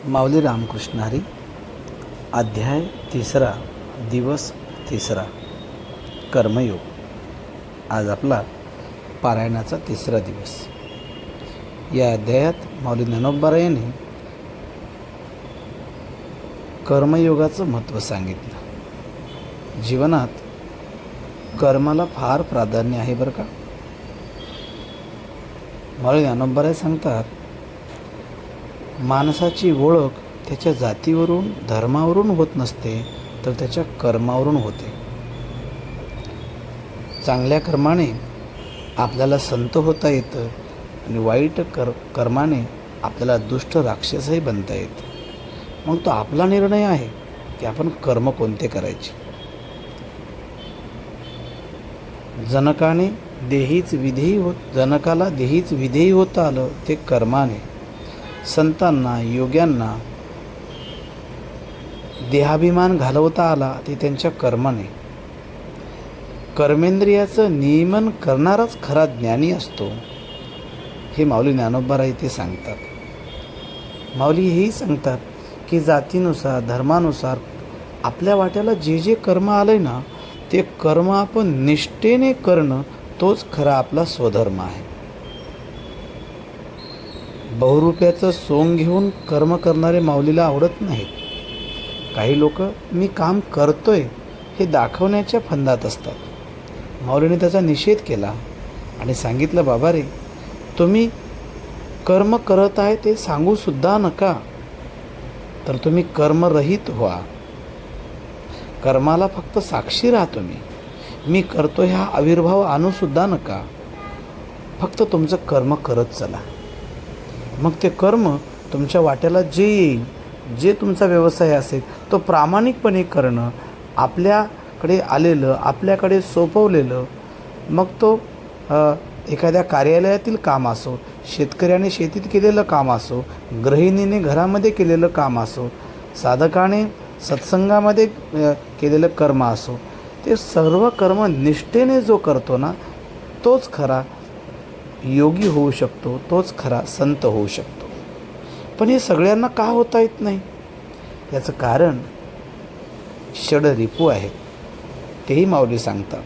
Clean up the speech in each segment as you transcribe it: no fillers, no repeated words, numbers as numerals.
माऊली रामकृष्ण हरी. अध्याय 3, दिवस 3, कर्मयोग. आज आपला पारायणाचा 3रा दिवस. या अध्यायात माऊली ज्ञानोबा यांनी कर्मयोगाचं महत्त्व सांगितलं. जीवनात कर्माला फार प्राधान्य आहे बरं का. माऊली ज्ञानोबा सांगतात, माणसाची ओळख त्याच्या जातीवरून धर्मावरून होत नसते, तर त्याच्या कर्मावरून होते. चांगल्या कर्माने आपल्याला संत होता येतं आणि वाईट कर्माने आपल्याला दुष्ट राक्षसही बनता येतं. मग तो आपला निर्णय आहे की आपण कर्म कोणते करायचे. जनकाला देहीच विधेयी होता आलं ते कर्माने. संतांना योग्यांना देहाभिमान घालवता आला ते त्यांच्या कर्माने. कर्मेंद्रियाचं नियमन करणाराच खरा ज्ञानी असतो, हे माऊली ज्ञानोबा इथे सांगतात. माऊली हेही सांगतात की जातीनुसार धर्मानुसार आपल्या वाट्याला जे जे कर्म आलंय ना, ते कर्म आपण निष्ठेने करणं तोच खरा आपला स्वधर्म आहे. बहुरुपयाचं सोंग घेऊन कर्म करणारे माऊलीला आवडत नाहीत. काही लोक मी काम करतोय हे दाखवण्याच्या फंदात असतात. माऊलीने त्याचा निषेध केला आणि सांगितलं, बाबा रे, तुम्ही कर्म करत आहे ते सांगूसुद्धा नका, तर तुम्ही कर्मरहित व्हा. कर्माला फक्त साक्षी राहा. मी करतो ह्या आविर्भाव आणूसुद्धा नका. फक्त तुमचं कर्म करत चला. मग ते कर्म तुमच्या वाट्याला जे येईल, जे तुमचा व्यवसाय असेल तो प्रामाणिकपणे करणं, आपल्याकडे आलेलं आपल्याकडे सोपवलेलं, मग तो एखाद्या कार्यालयातील काम असो, शेतकऱ्याने शेतीत केलेलं काम असो, गृहिणीने घरामध्ये केलेलं काम असो, साधकाने सत्संगामध्ये केलेलं कर्म असो, ते सर्व कर्म निष्ठेने जो करतो ना, तोच खरा योगी होऊ शकतो, तोच खरा संत होऊ शकतो. पण हे सगळ्यांना का होता येत नाही? याचं कारण षडरिपू आहेत, तेही माऊली सांगतात.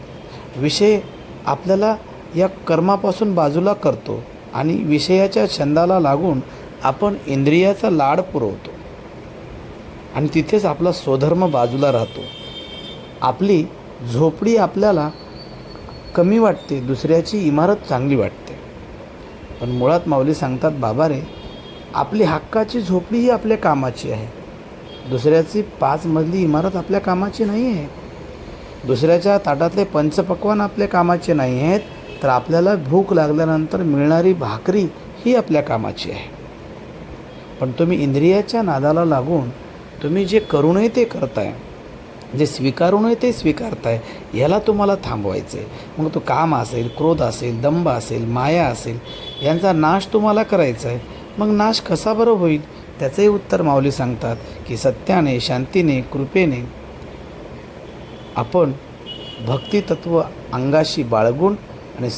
विषय आपल्याला या कर्मापासून बाजूला करतो आणि विषयाच्या छंदाला लागून आपण इंद्रियाचा लाड पुरवतो आणि तिथेच आपला स्वधर्म बाजूला राहतो. आपली झोपडी आपल्याला कमी वाटते, दुसऱ्याची इमारत चांगली वाटते. पण मुळात माऊली सांगतात, बाबा रे, आपली हक्काची झोपडी ही आपल्या कामाची आहे. दुसऱ्याची 5 मजली इमारत आपल्या कामाची नाही आहे. दुसऱ्याच्या ताटातले पंचपक्वान आपल्या कामाचे नाही आहेत, तर आपल्याला भूक लागल्यानंतर मिळणारी भाकरी ही आपल्या कामाची आहे. पण तुम्ही इंद्रियाच्या नादाला लागून तुम्ही जे करू नये ते करताय, जे स्वीकारू नये ते स्वीकारताय, ह्याला तुम्हाला थांबवायचं आहे. मग तो काम असेल, क्रोध असेल, दंभ असेल, माया असेल, यांचा नाश तुम्हाला करायचा आहे. मग नाश कसा बरं होईल? त्याचंही उत्तर माऊली सांगतात की सत्याने, शांतीने, कृपेने आपण भक्तितत्व अंगाशी बाळगून आणि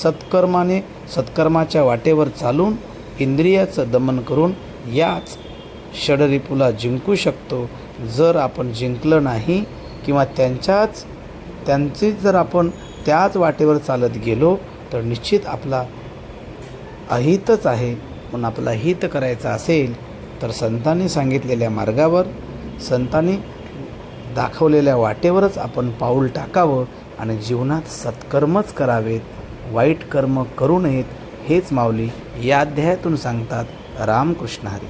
सत्कर्माच्या वाटेवर चालून इंद्रियाचं दमन करून याच षडरिपूला जिंकू शकतो. जर आपण जिंकलं नाही किंवा त्यांची जर आपण त्याच वाटेवर चालत गेलो, तर निश्चित आपला अहितच आहे. पण आपला हित करायचा असेल तर संतांनी सांगितलेल्या मार्गावर, संतांनी दाखवलेल्या वाटेवरच आपण पाऊल टाकावं आणि जीवनात सत्कर्मच करावेत, वाईट कर्म करू नयेत, हेच माऊली या अध्यायातून सांगतात. रामकृष्ण हरी.